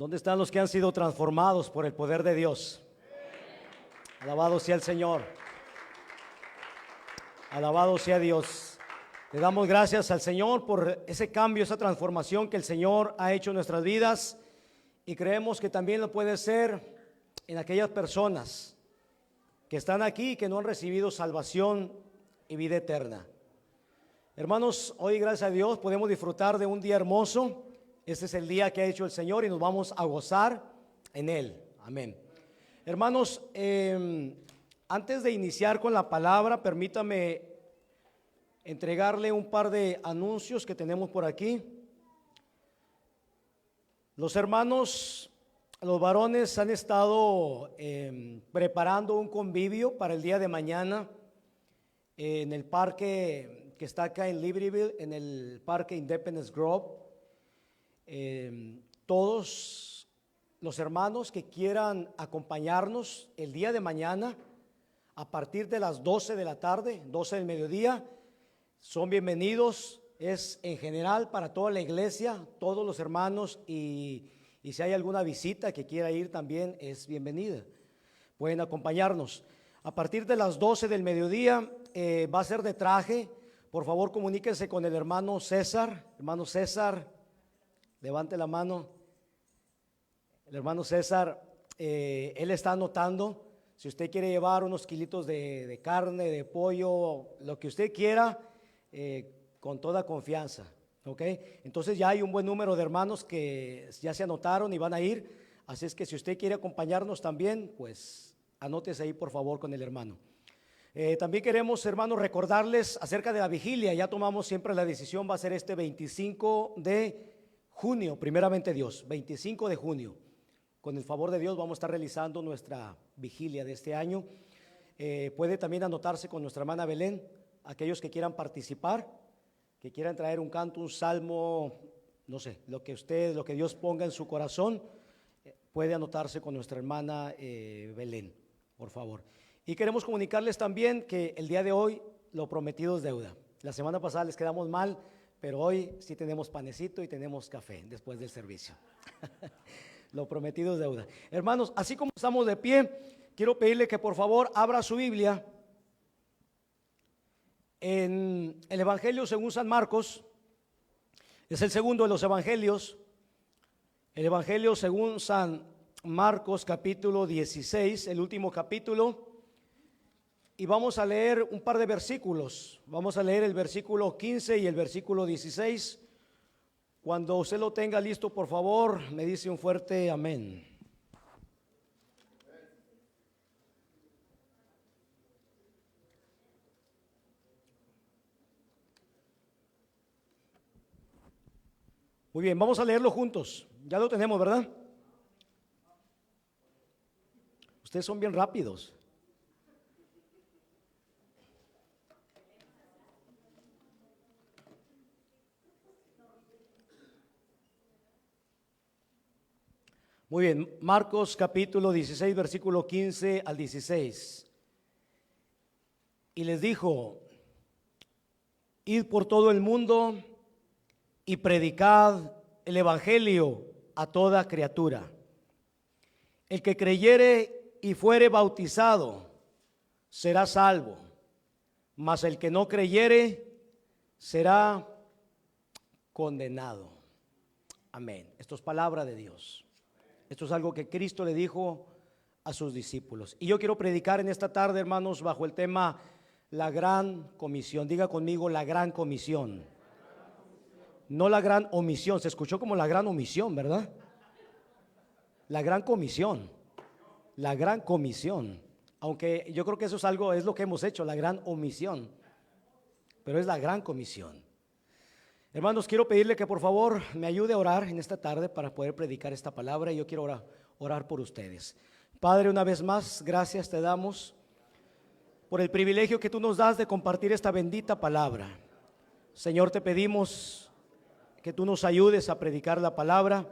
¿Dónde están los que han sido transformados por el poder de Dios? Alabado sea el Señor. Alabado sea Dios. Le damos gracias al Señor por ese cambio, esa transformación que el Señor ha hecho en nuestras vidas, y creemos que también lo puede ser en aquellas personas que están aquí y que no han recibido salvación y vida eterna. Hermanos, hoy gracias a Dios podemos disfrutar de un día hermoso. Este es el día que ha hecho el Señor y nos vamos a gozar en Él. Amén. Hermanos, antes de iniciar con la palabra, permítame entregarle un par de anuncios que tenemos por aquí. Los hermanos, los varones han estado preparando un convivio para el día de mañana en el parque que está acá en Libertyville, en el parque Independence Grove. Todos los hermanos que quieran acompañarnos el día de mañana a partir de las 12 de la tarde, 12 del mediodía, son bienvenidos. Es en general para toda la iglesia, todos los hermanos, y si hay alguna visita que quiera ir también es bienvenida. Pueden acompañarnos. A partir de las 12 del mediodía va a ser de traje. Por favor, comuníquense con el hermano César. Hermano César, levante la mano. El hermano César, él está anotando. Si usted quiere llevar unos kilitos de carne, de pollo, lo que usted quiera, con toda confianza, ¿ok? Entonces ya hay un buen número de hermanos que ya se anotaron y van a ir. Así es que si usted quiere acompañarnos también, pues anótese ahí por favor con el hermano. También queremos, hermanos, recordarles acerca de la vigilia. Ya tomamos siempre la decisión, va a ser este 25 de junio, primeramente Dios, 25 de junio. Con el favor de Dios vamos a estar realizando nuestra vigilia de este año. Puede también anotarse con nuestra hermana Belén, aquellos que quieran participar, que quieran traer un canto, un salmo, no sé, lo que Dios ponga en su corazón, puede anotarse con nuestra hermana Belén, por favor. Y queremos comunicarles también que el día de hoy lo prometido es deuda. La semana pasada les quedamos mal, pero hoy sí tenemos panecito y tenemos café después del servicio. Lo prometido es deuda. Hermanos, así como estamos de pie, quiero pedirle que por favor abra su Biblia en el Evangelio según San Marcos. Es el segundo de los evangelios. El Evangelio según San Marcos, capítulo 16, el último capítulo. Y vamos a leer un par de versículos. Vamos a leer el versículo 15 y el versículo 16. Cuando usted lo tenga listo, por favor, me dice un fuerte amén. Muy bien, vamos a leerlo juntos. Ya lo tenemos, ¿verdad? Ustedes son bien rápidos. Muy bien, Marcos capítulo 16, versículo 15 al 16. Y les dijo: id por todo el mundo y predicad el evangelio a toda criatura. El que creyere y fuere bautizado será salvo, mas el que no creyere será condenado. Amén. Esto es palabra de Dios. Esto es algo que Cristo le dijo a sus discípulos. Y yo quiero predicar en esta tarde, hermanos, bajo el tema la gran comisión. Diga conmigo, la gran comisión. No la gran omisión. Se escuchó como la gran omisión, ¿verdad? La gran comisión. La gran comisión. Aunque yo creo que eso es algo, es lo que hemos hecho, la gran omisión. Pero es la gran comisión. Hermanos, quiero pedirle que por favor me ayude a orar en esta tarde para poder predicar esta palabra. Y yo quiero orar por ustedes. Padre, una vez más, gracias te damos por el privilegio que tú nos das de compartir esta bendita palabra. Señor, te pedimos que tú nos ayudes a predicar la palabra,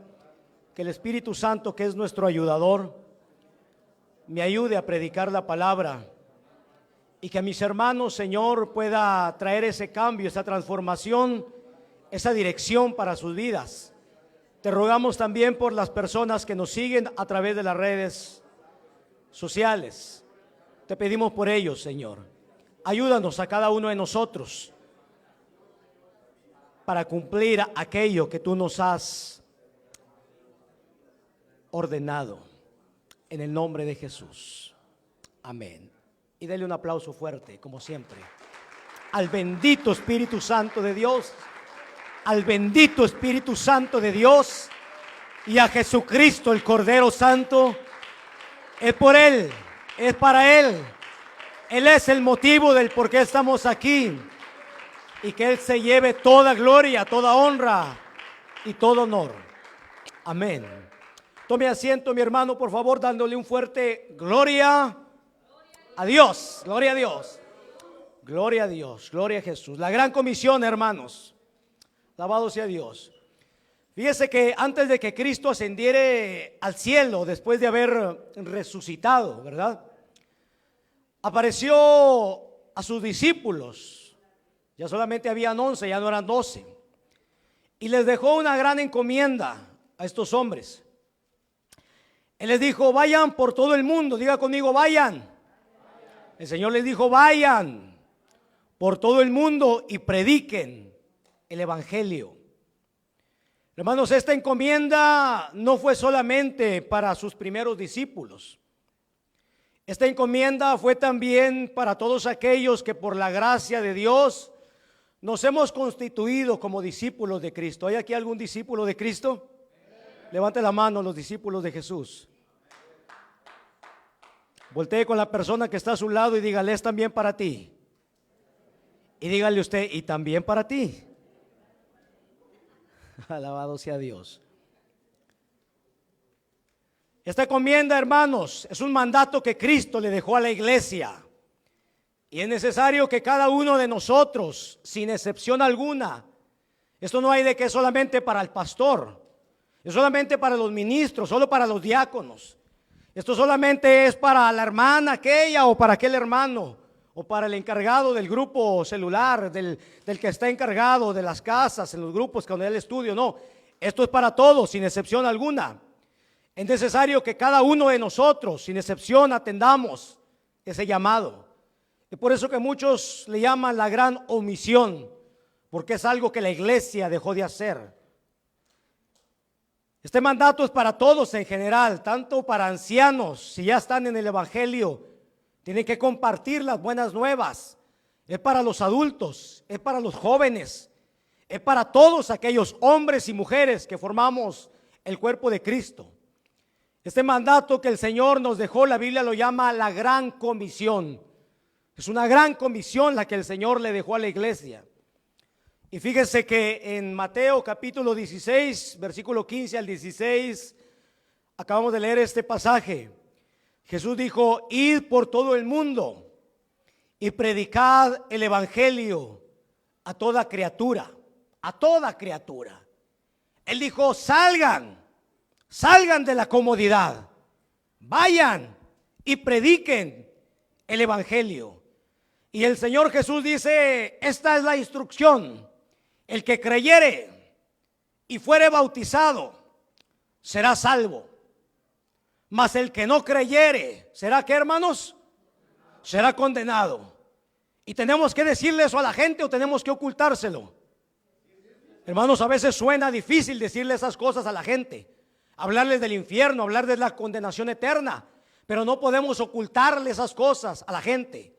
que el Espíritu Santo, que es nuestro ayudador, me ayude a predicar la palabra, y que a mis hermanos, Señor, pueda traer ese cambio, esa transformación, esa dirección para sus vidas, Te rogamos también por las personas que nos siguen a través de las redes sociales. Te pedimos por ellos, Señor. Ayúdanos a cada uno de nosotros para cumplir aquello que tú nos has ordenado. En el nombre de Jesús. Amén. Y dele un aplauso fuerte, como siempre, al bendito Espíritu Santo de Dios, al bendito Espíritu Santo de Dios y a Jesucristo, el Cordero Santo. Es por Él, es para Él. Él es el motivo del por qué estamos aquí. Y que Él se lleve toda gloria, toda honra y todo honor. Amén. Tome asiento, mi hermano, por favor, dándole un fuerte gloria a Dios. Gloria a Dios. Gloria a Dios. Gloria a Jesús. La gran comisión, hermanos. Alabado sea Dios. Fíjese que antes de que Cristo ascendiere al cielo, después de haber resucitado, ¿verdad?, apareció a sus discípulos. Ya solamente habían 11, ya no eran 12. Y les dejó una gran encomienda a estos hombres. Él les dijo: vayan por todo el mundo. Diga conmigo: vayan. El Señor les dijo: vayan por todo el mundo y prediquen el evangelio. Hermanos, esta encomienda no fue solamente para sus primeros discípulos. Esta encomienda fue también para todos aquellos que por la gracia de Dios nos hemos constituido como discípulos de Cristo. ¿Hay aquí algún discípulo de Cristo? Levante la mano los discípulos de Jesús. Voltee con la persona que está a su lado y dígale: es también para ti. Y dígale usted: y también para ti. Alabado sea Dios. Esta encomienda, hermanos, es un mandato que Cristo le dejó a la iglesia. Y es necesario que cada uno de nosotros, sin excepción alguna, esto no hay de que es solamente para el pastor, es solamente para los ministros, solo para los diáconos. Esto solamente es para la hermana aquella o para aquel hermano o para el encargado del grupo celular, del que está encargado de las casas, en los grupos con el estudio. No, esto es para todos, sin excepción alguna. Es necesario que cada uno de nosotros, sin excepción, atendamos ese llamado. Y por eso que muchos le llaman la gran omisión, porque es algo que la iglesia dejó de hacer. Este mandato es para todos en general, tanto para ancianos, si ya están en el evangelio, tienen que compartir las buenas nuevas. Es para los adultos, es para los jóvenes, es para todos aquellos hombres y mujeres que formamos el cuerpo de Cristo. Este mandato que el Señor nos dejó, la Biblia lo llama la gran comisión. Es una gran comisión la que el Señor le dejó a la iglesia. Y fíjense que en Mateo capítulo 16, versículo 15 al 16, acabamos de leer este pasaje. Jesús dijo: id por todo el mundo y predicad el evangelio a toda criatura, a toda criatura. Él dijo: salgan de la comodidad, vayan y prediquen el evangelio. Y el Señor Jesús dice: esta es la instrucción: el que creyere y fuere bautizado será salvo, mas el que no creyere, ¿será qué, hermanos? Será condenado. ¿Y tenemos que decirle eso a la gente o tenemos que ocultárselo? Hermanos, a veces suena difícil decirle esas cosas a la gente, hablarles del infierno, hablar de la condenación eterna, pero no podemos ocultarle esas cosas a la gente.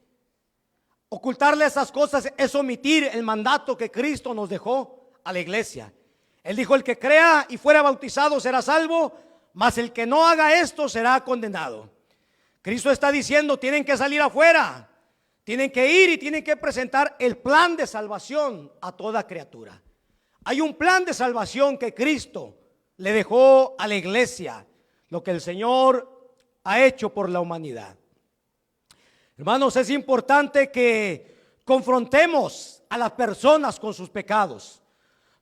Ocultarle esas cosas es omitir el mandato que Cristo nos dejó a la iglesia. Él dijo: el que crea y fuera bautizado será salvo, mas el que no haga esto será condenado. Cristo está diciendo: tienen que salir afuera, tienen que ir y tienen que presentar el plan de salvación a toda criatura. Hay un plan de salvación que Cristo le dejó a la iglesia, lo que el Señor ha hecho por la humanidad. Hermanos, es importante que confrontemos a las personas con sus pecados.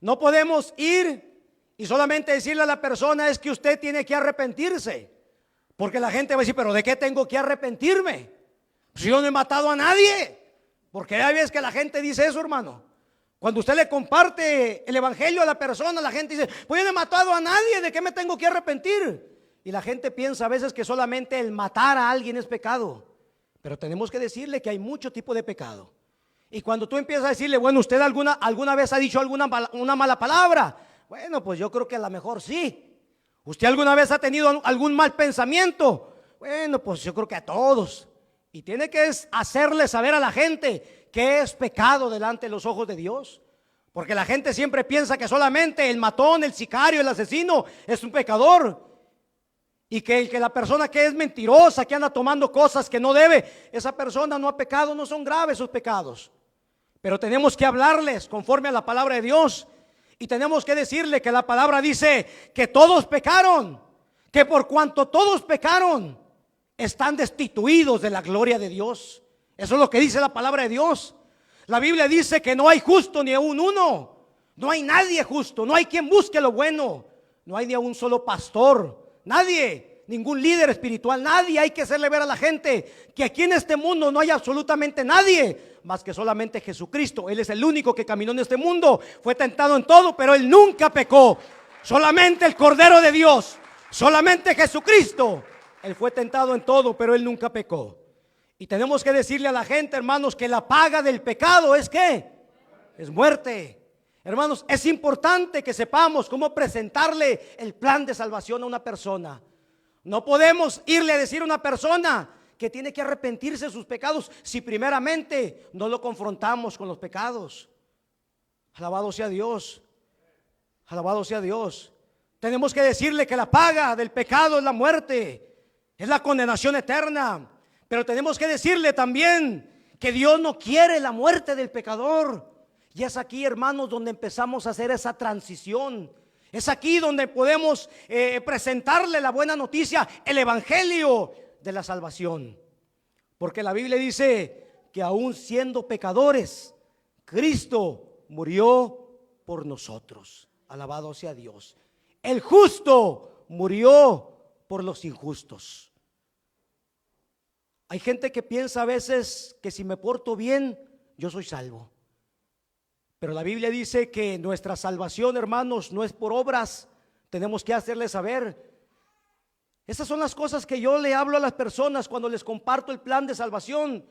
No podemos ir y solamente decirle a la persona: es que usted tiene que arrepentirse, porque la gente va a decir: pero ¿de qué tengo que arrepentirme? Pues yo no he matado a nadie. Porque ya ves que la gente dice eso, hermano. Cuando usted le comparte el evangelio a la persona, la gente dice, pues yo no he matado a nadie, ¿de qué me tengo que arrepentir? Y la gente piensa a veces que solamente el matar a alguien es pecado. Pero tenemos que decirle que hay mucho tipo de pecado. Y cuando tú empiezas a decirle, bueno, ¿usted alguna vez ha dicho una mala palabra? Bueno, pues yo creo que a lo mejor sí. ¿Usted alguna vez ha tenido algún mal pensamiento? Bueno, pues yo creo que a todos. Y tiene que hacerle saber a la gente que es pecado delante de los ojos de Dios. Porque la gente siempre piensa que solamente el matón, el sicario, el asesino es un pecador. Y que la persona que es mentirosa, que anda tomando cosas que no debe, esa persona no ha pecado, no son graves sus pecados. Pero tenemos que hablarles conforme a la palabra de Dios. Y tenemos que decirle que la palabra dice que todos pecaron, que por cuanto todos pecaron, están destituidos de la gloria de Dios. Eso es lo que dice la palabra de Dios. La Biblia dice que no hay justo ni aún uno. No hay nadie justo, no hay quien busque lo bueno. No hay ni a un solo pastor, nadie, ningún líder espiritual, nadie. Hay que hacerle ver a la gente que aquí en este mundo no hay absolutamente nadie más que solamente Jesucristo. Él es el único que caminó en este mundo, fue tentado en todo, pero Él nunca pecó. Solamente el Cordero de Dios, solamente Jesucristo. Él fue tentado en todo, pero Él nunca pecó. Y tenemos que decirle a la gente, hermanos, que la paga del pecado es ¿qué? Es muerte. Hermanos, es importante que sepamos cómo presentarle el plan de salvación a una persona. No podemos irle a decir a una persona que tiene que arrepentirse de sus pecados si primeramente no lo confrontamos con los pecados. Alabado sea Dios. Alabado sea Dios. Tenemos que decirle que la paga del pecado es la muerte, es la condenación eterna. Pero tenemos que decirle también que Dios no quiere la muerte del pecador. Y es aquí, hermanos, donde empezamos a hacer esa transición. Es aquí donde podemos presentarle la buena noticia, el evangelio de la salvación. Porque la Biblia dice que aún siendo pecadores, Cristo murió por nosotros. Alabado sea Dios. El justo murió por los injustos. Hay gente que piensa a veces que si me porto bien, yo soy salvo. Pero la Biblia dice que nuestra salvación, hermanos, no es por obras. Tenemos que hacerles saber. Esas son las cosas que yo le hablo a las personas cuando les comparto el plan de salvación.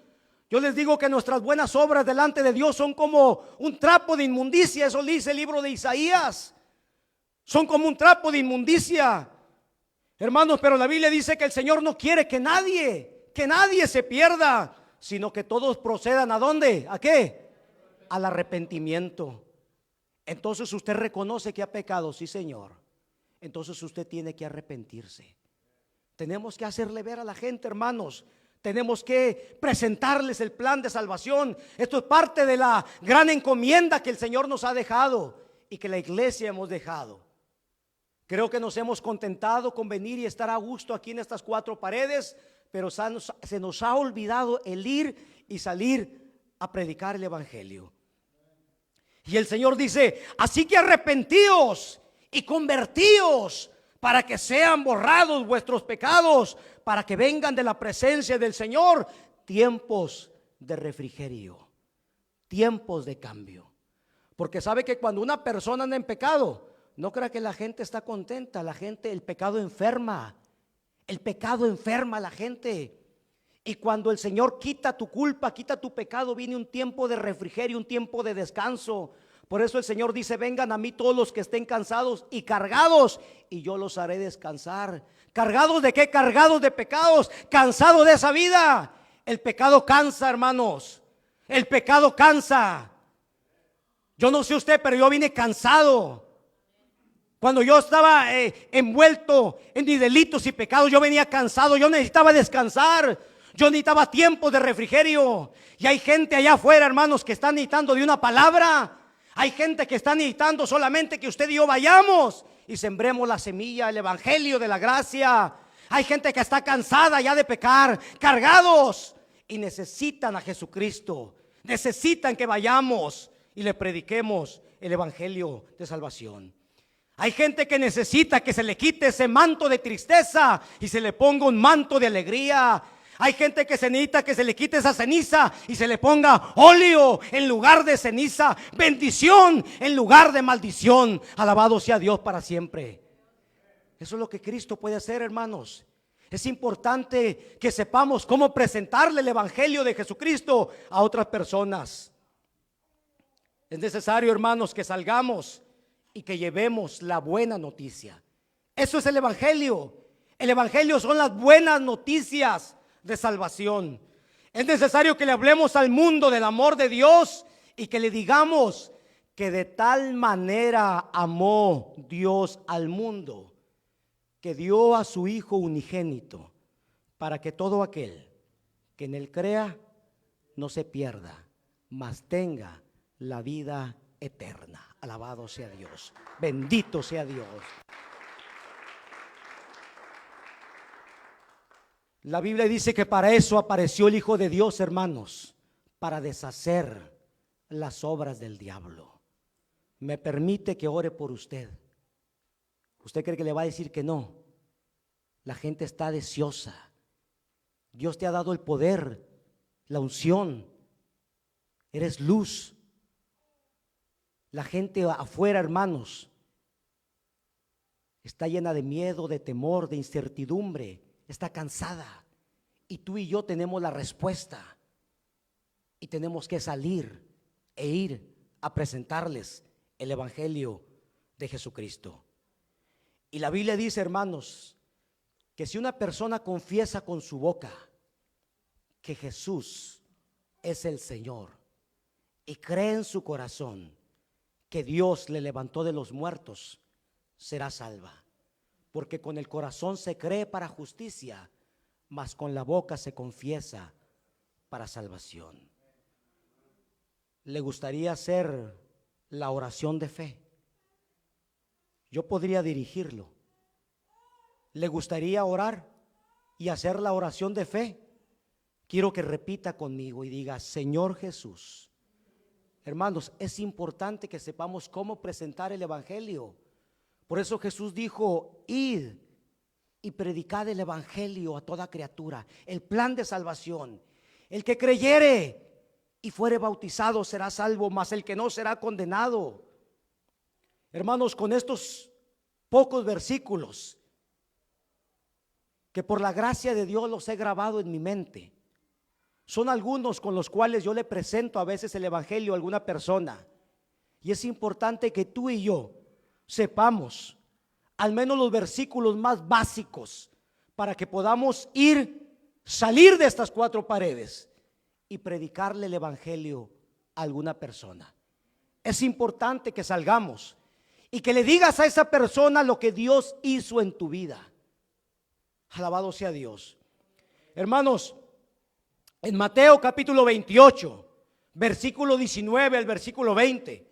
Yo les digo que nuestras buenas obras delante de Dios son como un trapo de inmundicia. Eso dice el libro de Isaías. Son como un trapo de inmundicia. Hermanos, pero la Biblia dice que el Señor no quiere que nadie se pierda, sino que todos procedan ¿a dónde? ¿A qué? Al arrepentimiento. Entonces usted reconoce que ha pecado, sí, Señor. Entonces usted tiene que arrepentirse. Tenemos que hacerle ver a la gente, hermanos. Tenemos que presentarles el plan de salvación. Esto es parte de la gran encomienda que el Señor nos ha dejado y que la iglesia hemos dejado. Creo que nos hemos contentado con venir y estar a gusto aquí en estas cuatro paredes, pero se nos ha olvidado el ir y salir a predicar el evangelio. Y el Señor dice: así que arrepentíos y convertíos para que sean borrados vuestros pecados, para que vengan de la presencia del Señor tiempos de refrigerio, tiempos de cambio. Porque sabe que cuando una persona anda en pecado, no crea que la gente está contenta. La gente, el pecado enferma. El pecado enferma a la gente. Y cuando el Señor quita tu culpa, quita tu pecado, viene un tiempo de refrigerio, un tiempo de descanso. Por eso el Señor dice: vengan a mí todos los que estén cansados y cargados, y yo los haré descansar. ¿Cargados de qué? Cargados de pecados, cansados de esa vida. El pecado cansa, hermanos. El pecado cansa. Yo no sé usted, pero yo vine cansado. Cuando yo estaba envuelto en mis delitos y pecados, yo venía cansado. Yo necesitaba descansar. Yo necesitaba tiempo de refrigerio. Y hay gente allá afuera, hermanos, que están necesitando de una palabra. Hay gente que está necesitando solamente que usted y yo vayamos y sembremos la semilla, el evangelio de la gracia. Hay gente que está cansada ya de pecar, cargados, y necesitan a Jesucristo. Necesitan que vayamos y le prediquemos el evangelio de salvación. Hay gente que necesita que se le quite ese manto de tristeza y se le ponga un manto de alegría. Hay gente que se necesita que se le quite esa ceniza y se le ponga óleo en lugar de ceniza, bendición en lugar de maldición. Alabado sea Dios para siempre. Eso es lo que Cristo puede hacer, hermanos. Es importante que sepamos cómo presentarle el evangelio de Jesucristo a otras personas. Es necesario, hermanos, que salgamos y que llevemos la buena noticia. Eso es el evangelio. El evangelio son las buenas noticias de salvación. Es necesario que le hablemos al mundo del amor de Dios y que le digamos que de tal manera amó Dios al mundo, que dio a su Hijo unigénito, para que todo aquel que en él crea no se pierda, mas tenga la vida eterna. Alabado sea Dios, bendito sea Dios. La Biblia dice que para eso apareció el Hijo de Dios, hermanos, para deshacer las obras del diablo. Me permite que ore por usted. ¿Usted cree que le va a decir que no? La gente está deseosa. Dios te ha dado el poder, la unción. Eres luz. La gente afuera, hermanos, está llena de miedo, de temor, de incertidumbre. Está cansada, y tú y yo tenemos la respuesta, y tenemos que salir e ir a presentarles el evangelio de Jesucristo. Y la Biblia dice, hermanos, que si una persona confiesa con su boca que Jesús es el Señor y cree en su corazón que Dios le levantó de los muertos, será salva. Porque con el corazón se cree para justicia, mas con la boca se confiesa para salvación. ¿Le gustaría hacer la oración de fe? Yo podría dirigirlo. ¿Le gustaría orar y hacer la oración de fe? Quiero que repita conmigo y diga: Señor Jesús. Hermanos, es importante que sepamos cómo presentar el evangelio. Por eso Jesús dijo: id y predicad el evangelio a toda criatura, el plan de salvación. El que creyere y fuere bautizado será salvo, mas el que no será condenado. Hermanos, con estos pocos versículos, que por la gracia de Dios los he grabado en mi mente, son algunos con los cuales yo le presento a veces el evangelio a alguna persona. Y es importante que tú y yo sepamos al menos los versículos más básicos para que podamos salir de estas cuatro paredes y predicarle el evangelio a alguna persona. Es importante que salgamos y que le digas a esa persona lo que Dios hizo en tu vida. Alabado sea Dios. Hermanos, en Mateo capítulo 28, versículo 19 al versículo 20,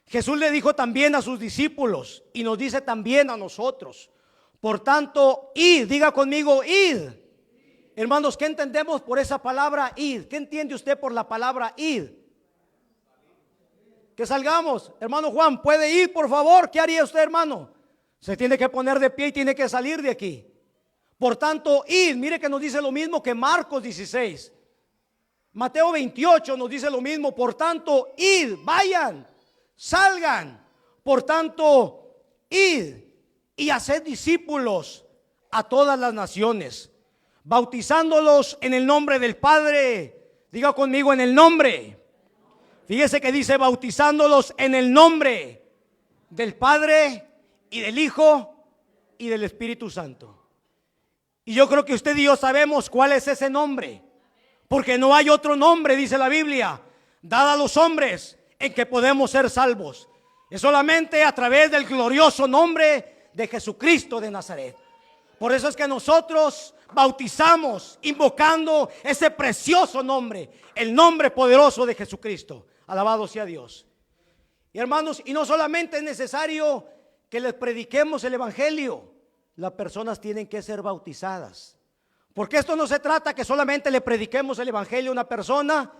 Jesús le dijo también a sus discípulos y nos dice también a nosotros: por tanto, id. Diga conmigo: id. Hermanos, ¿qué entendemos por esa palabra id? ¿Qué entiende usted por la palabra id? Que salgamos. Hermano Juan, ¿puede ir, por favor? ¿Qué haría usted, hermano? Se tiene que poner de pie y tiene que salir de aquí. Por tanto, id. Mire que nos dice lo mismo que Marcos 16. Mateo 28 nos dice lo mismo. Por tanto, id, vayan, salgan. Por tanto, id y haced discípulos a todas las naciones, bautizándolos en el nombre del Padre. Diga conmigo: en el nombre. Fíjese que dice: bautizándolos en el nombre del Padre y del Hijo y del Espíritu Santo. Y yo creo que usted y yo sabemos cuál es ese nombre, porque no hay otro nombre, dice la Biblia, dado a los hombres en que podemos ser salvos. Es solamente a través del glorioso nombre de Jesucristo de Nazaret. Por eso es que nosotros bautizamos invocando ese precioso nombre, el nombre poderoso de Jesucristo. Alabado sea Dios. Y hermanos, y no solamente es necesario que les prediquemos el evangelio, las personas tienen que ser bautizadas. Porque esto no se trata que solamente le prediquemos el evangelio a una persona.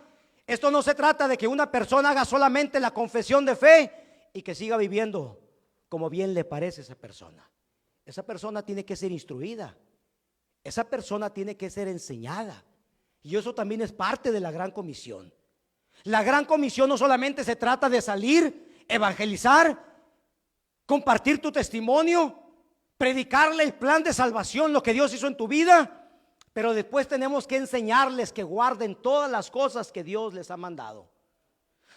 Esto no se trata de que una persona haga solamente la confesión de fe y que siga viviendo como bien le parece a esa persona. Esa persona tiene que ser instruida. Esa persona tiene que ser enseñada. Y eso también es parte de la gran comisión. La gran comisión no solamente se trata de salir, evangelizar, compartir tu testimonio, predicarle el plan de salvación, lo que Dios hizo en tu vida, pero después tenemos que enseñarles que guarden todas las cosas que Dios les ha mandado.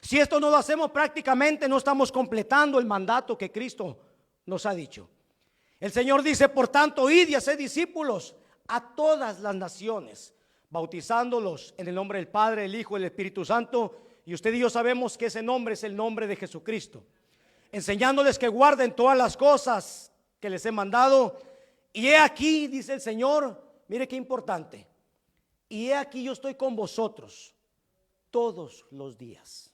Si esto no lo hacemos, prácticamente no estamos completando el mandato que Cristo nos ha dicho. El Señor dice: por tanto, id y haced discípulos a todas las naciones, bautizándolos en el nombre del Padre, el Hijo y el Espíritu Santo. Y usted y yo sabemos que ese nombre es el nombre de Jesucristo. Enseñándoles que guarden todas las cosas que les he mandado. Y he aquí, dice el Señor, mire qué importante: y he aquí yo estoy con vosotros todos los días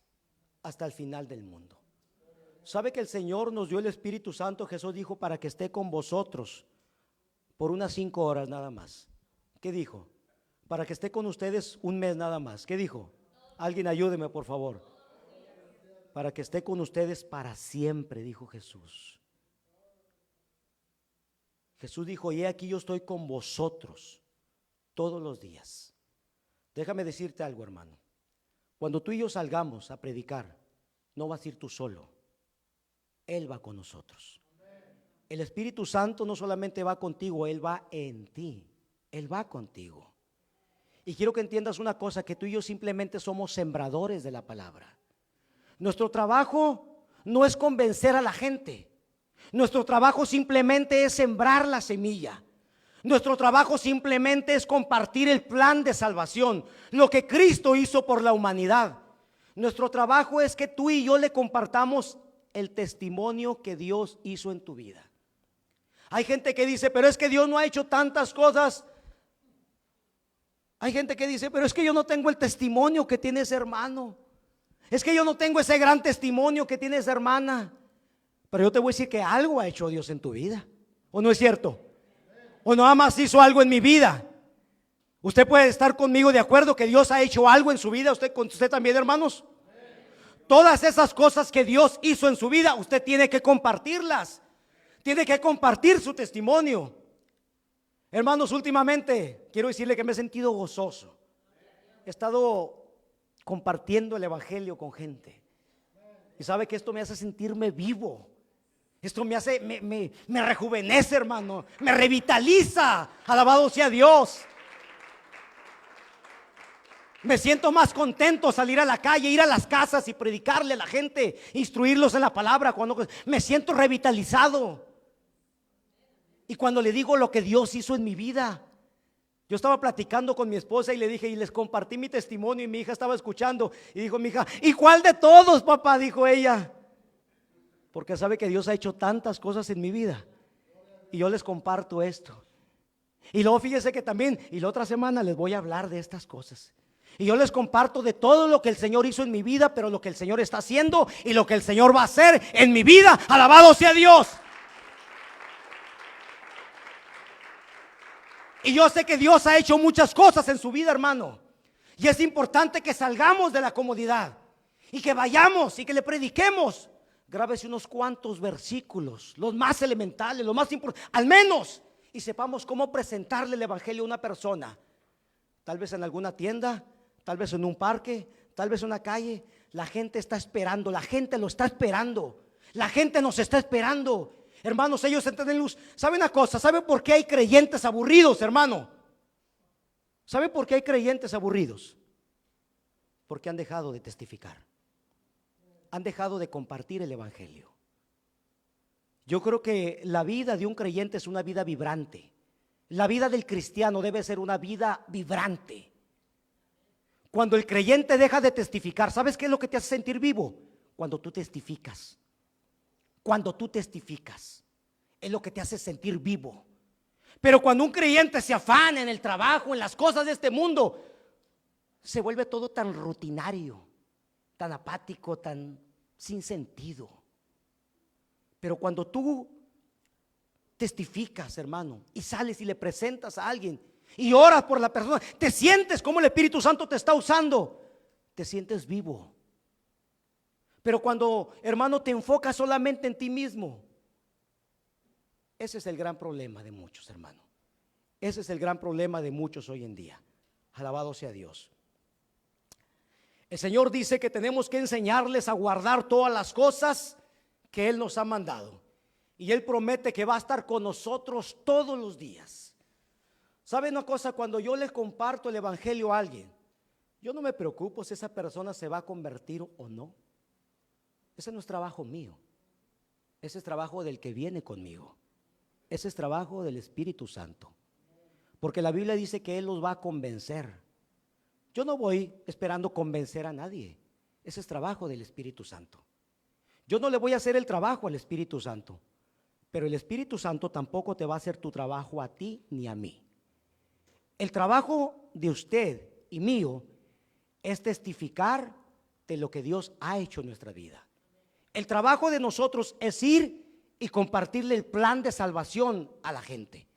hasta el final del mundo. ¿Sabe que el Señor nos dio el Espíritu Santo? Jesús dijo para que esté con vosotros por unas 5 horas nada más. ¿Qué dijo? Para que esté con ustedes un mes nada más. ¿Qué dijo? Alguien ayúdeme, por favor. Para que esté con ustedes para siempre, dijo Jesús. Jesús dijo: y he aquí yo estoy con vosotros todos los días. Déjame decirte algo, hermano. Cuando tú y yo salgamos a predicar, no vas a ir tú solo. Él va con nosotros. El Espíritu Santo no solamente va contigo, Él va en ti. Él va contigo. Y quiero que entiendas una cosa: que tú y yo simplemente somos sembradores de la palabra. Nuestro trabajo no es convencer a la gente. Nuestro trabajo simplemente es sembrar la semilla. Nuestro trabajo simplemente es compartir el plan de salvación, lo que Cristo hizo por la humanidad. Nuestro trabajo es que tú y yo le compartamos el testimonio que Dios hizo en tu vida. Hay gente que dice: pero es que Dios no ha hecho tantas cosas. Hay gente que dice: pero es que yo no tengo el testimonio que tiene ese hermano. Es que yo no tengo ese gran testimonio que tiene esa hermana. Pero yo te voy a decir que algo ha hecho Dios en tu vida. ¿O no es cierto? O nada más hizo algo en mi vida. Usted puede estar conmigo de acuerdo que Dios ha hecho algo en su vida. Usted también, hermanos. Todas esas cosas que Dios hizo en su vida, usted tiene que compartirlas. Tiene que compartir su testimonio. Hermanos, últimamente quiero decirle que me he sentido gozoso. He estado compartiendo el evangelio con gente. Y sabe que esto me hace sentirme vivo. Esto me hace, me rejuvenece, hermano. Me revitaliza. Alabado sea Dios. Me siento más contento salir a la calle, ir a las casas y predicarle a la gente, instruirlos en la palabra. Cuando me siento revitalizado. Y cuando le digo lo que Dios hizo en mi vida. Yo estaba platicando con mi esposa y le dije, y les compartí mi testimonio, y mi hija estaba escuchando y dijo mi hija: ¿y cuál de todos, papá? Dijo ella. Porque sabe que Dios ha hecho tantas cosas en mi vida. Y yo les comparto esto. Y luego fíjese que también, y la otra semana les voy a hablar de estas cosas. Y yo les comparto de todo lo que el Señor hizo en mi vida, pero lo que el Señor está haciendo y lo que el Señor va a hacer en mi vida. Alabado sea Dios. Y yo sé que Dios ha hecho muchas cosas en su vida, hermano. Y es importante que salgamos de la comodidad y que vayamos y que le prediquemos. Grábese unos cuantos versículos, los más elementales, los más importantes, al menos, y sepamos cómo presentarle el evangelio a una persona. Tal vez en alguna tienda, tal vez en un parque, tal vez en una calle. La gente está esperando, la gente lo está esperando. La gente nos está esperando. Hermanos, ellos entran en luz. ¿Sabe una cosa? ¿Sabe por qué hay creyentes aburridos, hermano? ¿Sabe por qué hay creyentes aburridos? Porque han dejado de testificar. Han dejado de compartir el evangelio. Yo creo que la vida de un creyente es una vida vibrante. La vida del cristiano debe ser una vida vibrante. Cuando el creyente deja de testificar, ¿sabes qué es lo que te hace sentir vivo? Cuando tú testificas. Cuando tú testificas es lo que te hace sentir vivo. Pero cuando un creyente se afana en el trabajo, en las cosas de este mundo, se vuelve todo tan rutinario, tan apático, tan sin sentido. Pero cuando tú testificas, hermano, y sales y le presentas a alguien y oras por la persona, te sientes como el Espíritu Santo te está usando, te sientes vivo. Pero cuando, hermano, te enfocas solamente en ti mismo, ese es el gran problema de muchos, hermano. Ese es el gran problema de muchos hoy en día. Alabado sea Dios. El Señor dice que tenemos que enseñarles a guardar todas las cosas que Él nos ha mandado. Y Él promete que va a estar con nosotros todos los días. ¿Sabe una cosa? Cuando yo le comparto el evangelio a alguien, yo no me preocupo si esa persona se va a convertir o no. Ese no es trabajo mío. Ese es trabajo del que viene conmigo. Ese es trabajo del Espíritu Santo. Porque la Biblia dice que Él los va a convencer. Yo no voy esperando convencer a nadie. Ese es trabajo del Espíritu Santo. Yo no le voy a hacer el trabajo al Espíritu Santo, pero el Espíritu Santo tampoco te va a hacer tu trabajo a ti ni a mí. El trabajo de usted y mío es testificar de lo que Dios ha hecho en nuestra vida. El trabajo de nosotros es ir y compartirle el plan de salvación a la gente.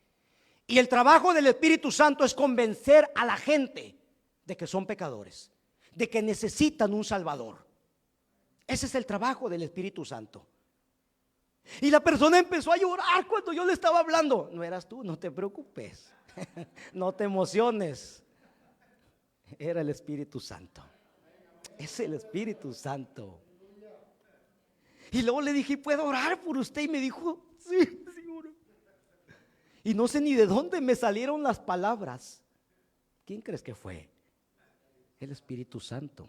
Y el trabajo del Espíritu Santo es convencer a la gente de que son pecadores, de que necesitan un Salvador. Ese es el trabajo del Espíritu Santo. Y la persona empezó a llorar cuando yo le estaba hablando. No eras tú, no te preocupes. No te emociones. Era el Espíritu Santo. Es el Espíritu Santo. Y luego le dije, ¿puedo orar por usted? Y me dijo, sí, seguro. Y no sé ni de dónde me salieron las palabras. ¿Quién crees que fue? El Espíritu Santo.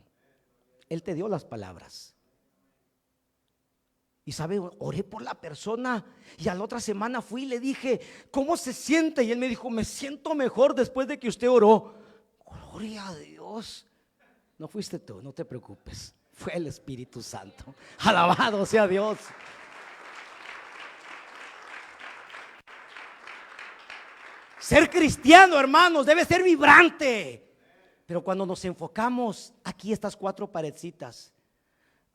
Él te dio las palabras. Y sabe, oré por la persona y a la otra semana fui y le dije, ¿cómo se siente? Y él me dijo, me siento mejor después de que usted oró. Gloria a Dios. No fuiste tú, no te preocupes. Fue el Espíritu Santo. Alabado sea Dios. Ser cristiano, hermanos, debe ser vibrante. Pero cuando nos enfocamos aquí, estas cuatro paredcitas,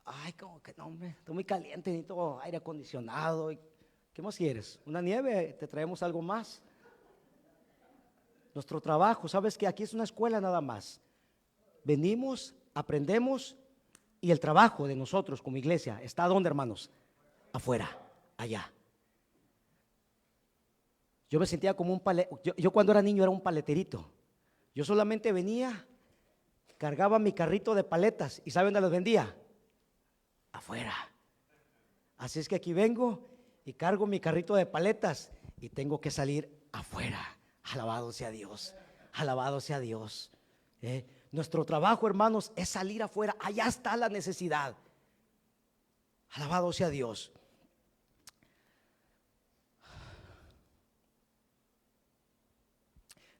ay, como que no, hombre, estoy muy caliente, necesito aire acondicionado. ¿Qué más quieres? ¿Una nieve? ¿Te traemos algo más? Nuestro trabajo, sabes que aquí es una escuela nada más. Venimos, aprendemos y el trabajo de nosotros como iglesia está ¿dónde, hermanos? Afuera, allá. Yo me sentía como un paletero. Yo cuando era niño era un paleterito. Yo solamente venía, cargaba mi carrito de paletas y ¿saben dónde los vendía? Afuera. Así es que aquí vengo y cargo mi carrito de paletas y tengo que salir afuera. Alabado sea Dios. Alabado sea Dios. Nuestro trabajo, hermanos, es salir afuera. Allá está la necesidad. Alabado sea Dios.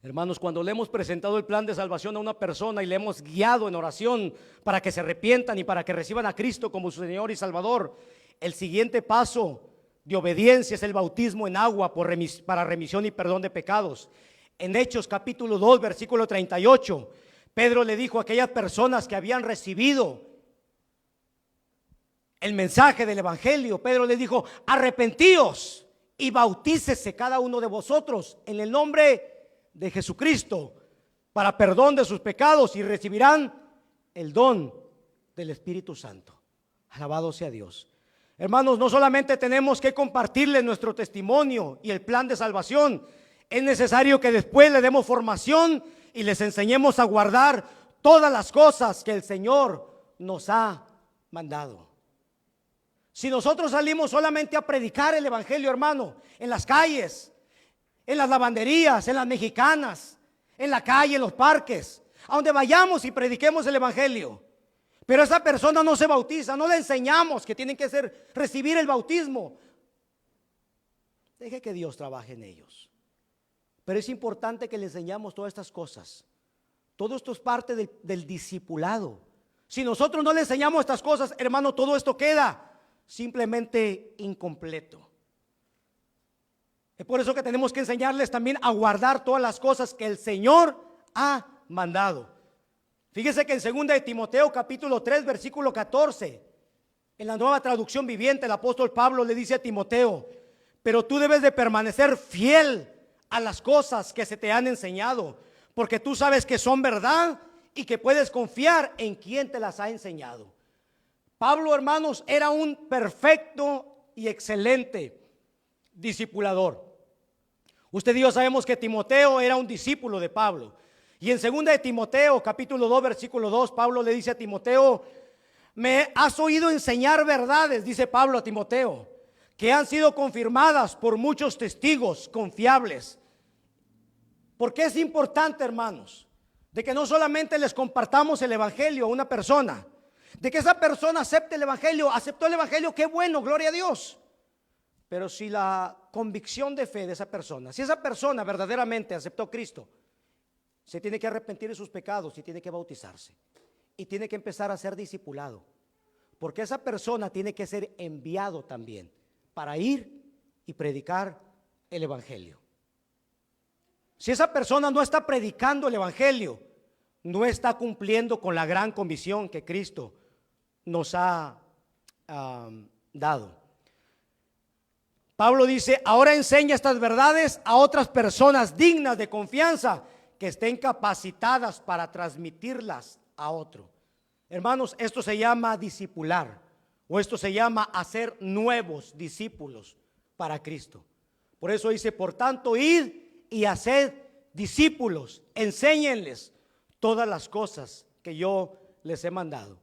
Hermanos, cuando le hemos presentado el plan de salvación a una persona y le hemos guiado en oración para que se arrepientan y para que reciban a Cristo como su Señor y Salvador, el siguiente paso de obediencia es el bautismo en agua para remisión y perdón de pecados. En Hechos capítulo 2 versículo 38, Pedro le dijo a aquellas personas que habían recibido el mensaje del evangelio, Pedro les dijo, arrepentíos y bautícese cada uno de vosotros en el nombre de Jesucristo para perdón de sus pecados y recibirán el don del Espíritu Santo. Alabado sea Dios. Hermanos, no solamente tenemos que compartirles nuestro testimonio y el plan de salvación, es necesario que después le demos formación y les enseñemos a guardar todas las cosas que el Señor nos ha mandado. Si nosotros salimos solamente a predicar el evangelio, hermano, en las calles, en las lavanderías, en las mexicanas, en la calle, en los parques, a donde vayamos y prediquemos el evangelio, pero esa persona no se bautiza, no le enseñamos que tienen que recibir el bautismo, deje que Dios trabaje en ellos. Pero es importante que le enseñamos todas estas cosas. Todo esto es parte del discipulado. Si nosotros no le enseñamos estas cosas, hermano, todo esto queda simplemente incompleto. Es por eso que tenemos que enseñarles también a guardar todas las cosas que el Señor ha mandado. Fíjese que en 2 de Timoteo capítulo 3 versículo 14, en la Nueva Traducción Viviente, el apóstol Pablo le dice a Timoteo, pero tú debes de permanecer fiel a las cosas que se te han enseñado, porque tú sabes que son verdad y que puedes confiar en quien te las ha enseñado. Pablo, hermanos, era un perfecto y excelente discipulador. Usted y yo sabemos que Timoteo era un discípulo de Pablo. Y en 2 de Timoteo, capítulo 2, versículo 2, Pablo le dice a Timoteo: me has oído enseñar verdades, dice Pablo a Timoteo, que han sido confirmadas por muchos testigos confiables. Porque es importante, hermanos, de que no solamente les compartamos el evangelio a una persona, de que esa persona acepte el evangelio, aceptó el evangelio, qué bueno, gloria a Dios. Pero si la convicción de fe de esa persona, si esa persona verdaderamente aceptó a Cristo, se tiene que arrepentir de sus pecados y tiene que bautizarse y tiene que empezar a ser discipulado, porque esa persona tiene que ser enviado también para ir y predicar el evangelio. Si esa persona no está predicando el evangelio, no está cumpliendo con la gran comisión que Cristo nos ha dado. Pablo dice: ahora enseña estas verdades a otras personas dignas de confianza, que estén capacitadas para transmitirlas a otro. Hermanos, esto se llama discipular, o esto se llama hacer nuevos discípulos para Cristo. Por eso dice: por tanto, id y haced discípulos, enséñenles todas las cosas que yo les he mandado.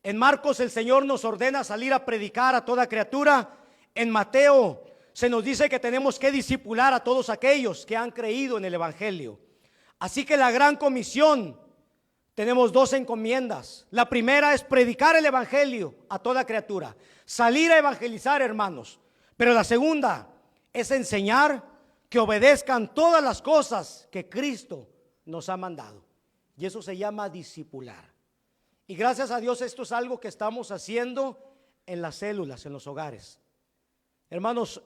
En Marcos el Señor nos ordena salir a predicar a toda criatura. En Mateo se nos dice que tenemos que discipular a todos aquellos que han creído en el evangelio. Así que la gran comisión, tenemos dos encomiendas. La primera es predicar el evangelio a toda criatura, salir a evangelizar, hermanos. Pero la segunda es enseñar que obedezcan todas las cosas que Cristo nos ha mandado. Y eso se llama discipular. Y gracias a Dios esto es algo que estamos haciendo en las células, en los hogares. Hermanos,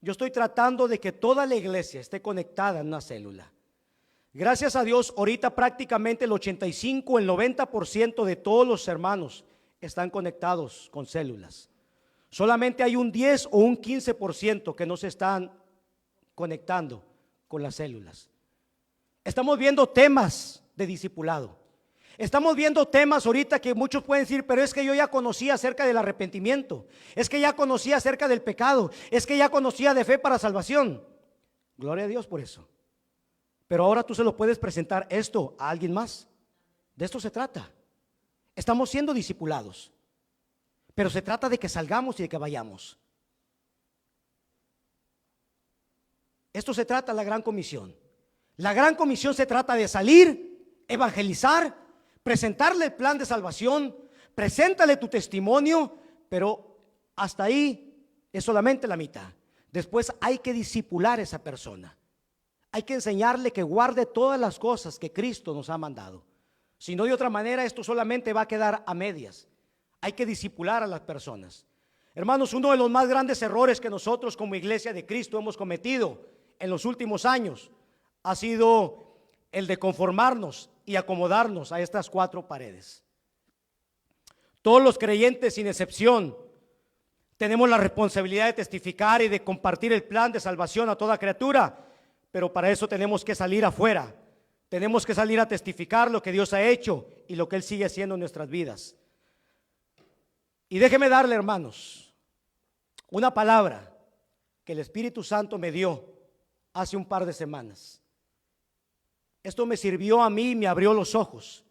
yo estoy tratando de que toda la iglesia esté conectada en una célula. Gracias a Dios, ahorita prácticamente el 85, el 90% de todos los hermanos están conectados con células. Solamente hay un 10 o un 15% que no se están conectando con las células. Estamos viendo temas de discipulado. Estamos viendo temas ahorita que muchos pueden decir: pero es que yo ya conocía acerca del arrepentimiento, es que ya conocía acerca del pecado, es que ya conocía de fe para salvación. Gloria a Dios por eso. Pero ahora tú se lo puedes presentar esto a alguien más. De esto se trata. Estamos siendo discipulados, pero se trata de que salgamos y de que vayamos. Esto se trata de la gran comisión. La gran comisión se trata de salir, evangelizar, presentarle el plan de salvación, preséntale tu testimonio, pero hasta ahí es solamente la mitad. Después hay que discipular a esa persona. Hay que enseñarle que guarde todas las cosas que Cristo nos ha mandado. Si no, de otra manera esto solamente va a quedar a medias. Hay que discipular a las personas. Hermanos, uno de los más grandes errores que nosotros como iglesia de Cristo hemos cometido en los últimos años ha sido el de conformarnos y acomodarnos a estas cuatro paredes. Todos los creyentes sin excepción tenemos la responsabilidad de testificar y de compartir el plan de salvación a toda criatura, pero para eso tenemos que salir afuera, tenemos que salir a testificar lo que Dios ha hecho y lo que Él sigue haciendo en nuestras vidas. Y déjeme darle, hermanos, una palabra que el Espíritu Santo me dio hace un par de semanas. Esto me sirvió a mí y me abrió los ojos,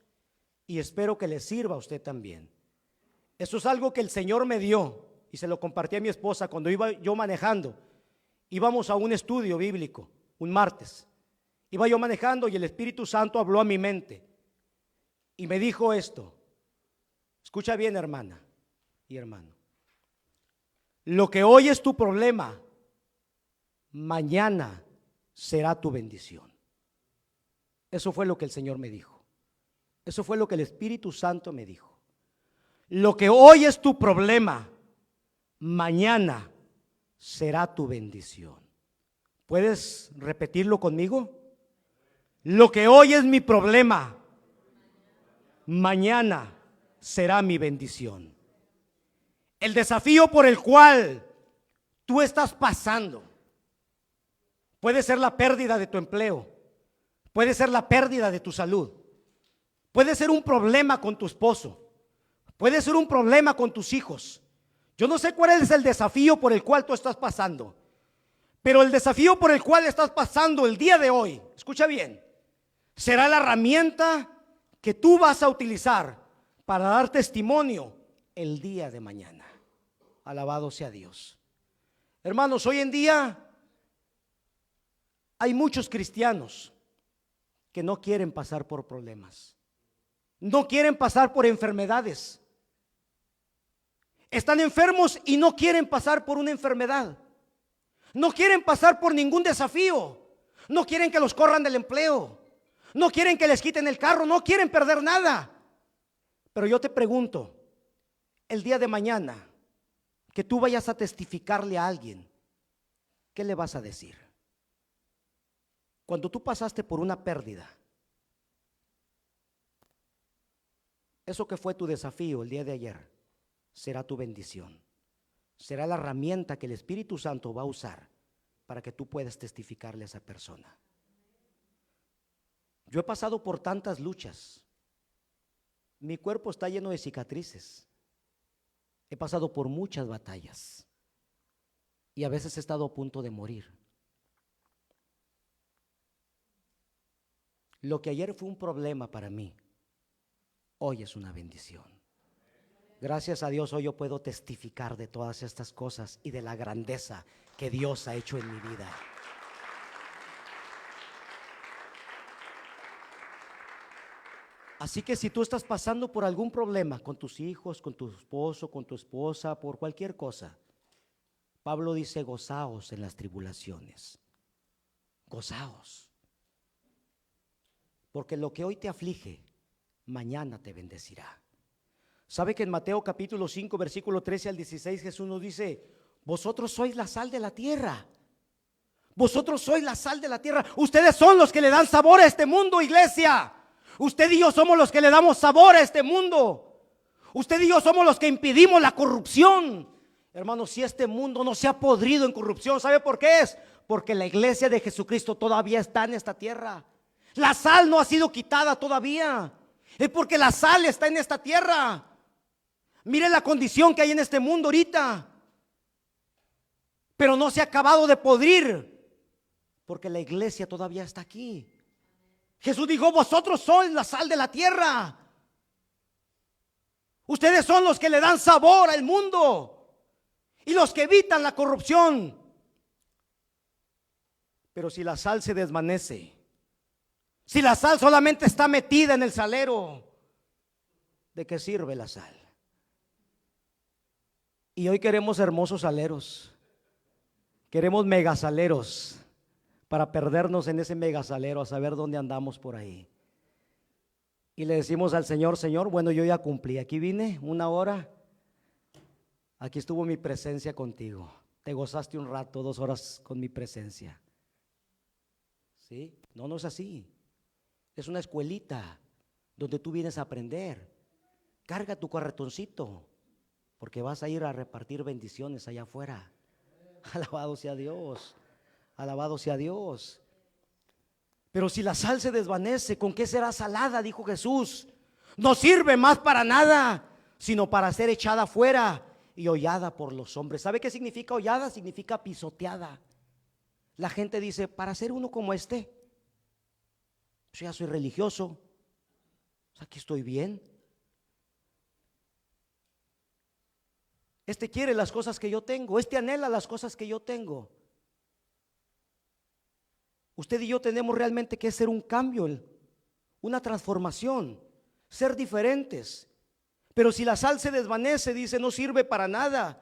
y espero que le sirva a usted también. Esto es algo que el Señor me dio y se lo compartí a mi esposa cuando iba yo manejando. Íbamos a un estudio bíblico un martes. Iba yo manejando y el Espíritu Santo habló a mi mente y me dijo esto: escucha bien, hermana y hermano, lo que hoy es tu problema, mañana será tu bendición. Eso fue lo que el Señor me dijo. Eso fue lo que el Espíritu Santo me dijo. Lo que hoy es tu problema, mañana será tu bendición. ¿Puedes repetirlo conmigo? Lo que hoy es mi problema, mañana será mi bendición. El desafío por el cual tú estás pasando puede ser la pérdida de tu empleo, puede ser la pérdida de tu salud, puede ser un problema con tu esposo, puede ser un problema con tus hijos. Yo no sé cuál es el desafío por el cual tú estás pasando, pero el desafío por el cual estás pasando el día de hoy, escucha bien, será la herramienta que tú vas a utilizar para dar testimonio el día de mañana. Alabado sea Dios. Hermanos, hoy en día hay muchos cristianos que no quieren pasar por problemas, no quieren pasar por enfermedades. Están enfermos y no quieren pasar por una enfermedad. No quieren pasar por ningún desafío. No quieren que los corran del empleo. No quieren que les quiten el carro. No quieren perder nada. Pero yo te pregunto, el día de mañana que tú vayas a testificarle a alguien, ¿qué le vas a decir? Cuando tú pasaste por una pérdida, eso que fue tu desafío el día de ayer, será tu bendición. Será la herramienta que el Espíritu Santo va a usar para que tú puedas testificarle a esa persona. Yo he pasado por tantas luchas. Mi cuerpo está lleno de cicatrices. He pasado por muchas batallas y a veces he estado a punto de morir. Lo que ayer fue un problema para mí, hoy es una bendición. Gracias a Dios hoy yo puedo testificar de todas estas cosas y de la grandeza que Dios ha hecho en mi vida. Así que si tú estás pasando por algún problema con tus hijos, con tu esposo, con tu esposa, por cualquier cosa, Pablo dice: gozaos en las tribulaciones. Gozaos. Porque lo que hoy te aflige, mañana te bendecirá. ¿Sabe que en Mateo capítulo 5, versículo 13 al 16, Jesús nos dice: vosotros sois la sal de la tierra? Vosotros sois la sal de la tierra. Ustedes son los que le dan sabor a este mundo, iglesia. Usted y yo somos los que le damos sabor a este mundo. Usted y yo somos los que impedimos la corrupción. Hermanos, si este mundo no se ha podrido en corrupción, ¿sabe por qué es? Porque la iglesia de Jesucristo todavía está en esta tierra. La sal no ha sido quitada todavía. Es porque la sal está en esta tierra. Mire la condición que hay en este mundo ahorita. Pero no se ha acabado de podrir, porque la iglesia todavía está aquí. Jesús dijo: vosotros sois la sal de la tierra. Ustedes son los que le dan sabor al mundo y los que evitan la corrupción. Pero si la sal se desvanece, si la sal solamente está metida en el salero, ¿de qué sirve la sal? Y hoy queremos hermosos saleros. Queremos megasaleros para perdernos en ese megasalero, a saber dónde andamos por ahí. Y le decimos al Señor: Señor, bueno, yo ya cumplí, aquí vine 1 hora, aquí estuvo mi presencia contigo, te gozaste un rato, 2 horas con mi presencia. ¿Sí? No, no es así. Es una escuelita donde tú vienes a aprender. Carga tu carretoncito, porque vas a ir a repartir bendiciones allá afuera. Alabado sea Dios. Alabado sea Dios. Pero si la sal se desvanece, ¿con qué será salada? Dijo Jesús. No sirve más para nada, sino para ser echada afuera y hollada por los hombres. ¿Sabe qué significa hollada? Significa pisoteada. La gente dice: para ser uno como este, yo ya soy religioso, aquí estoy bien. Este quiere las cosas que yo tengo, este anhela las cosas que yo tengo. Usted y yo tenemos realmente que hacer un cambio, una transformación, ser diferentes. Pero si la sal se desvanece, dice, no sirve para nada.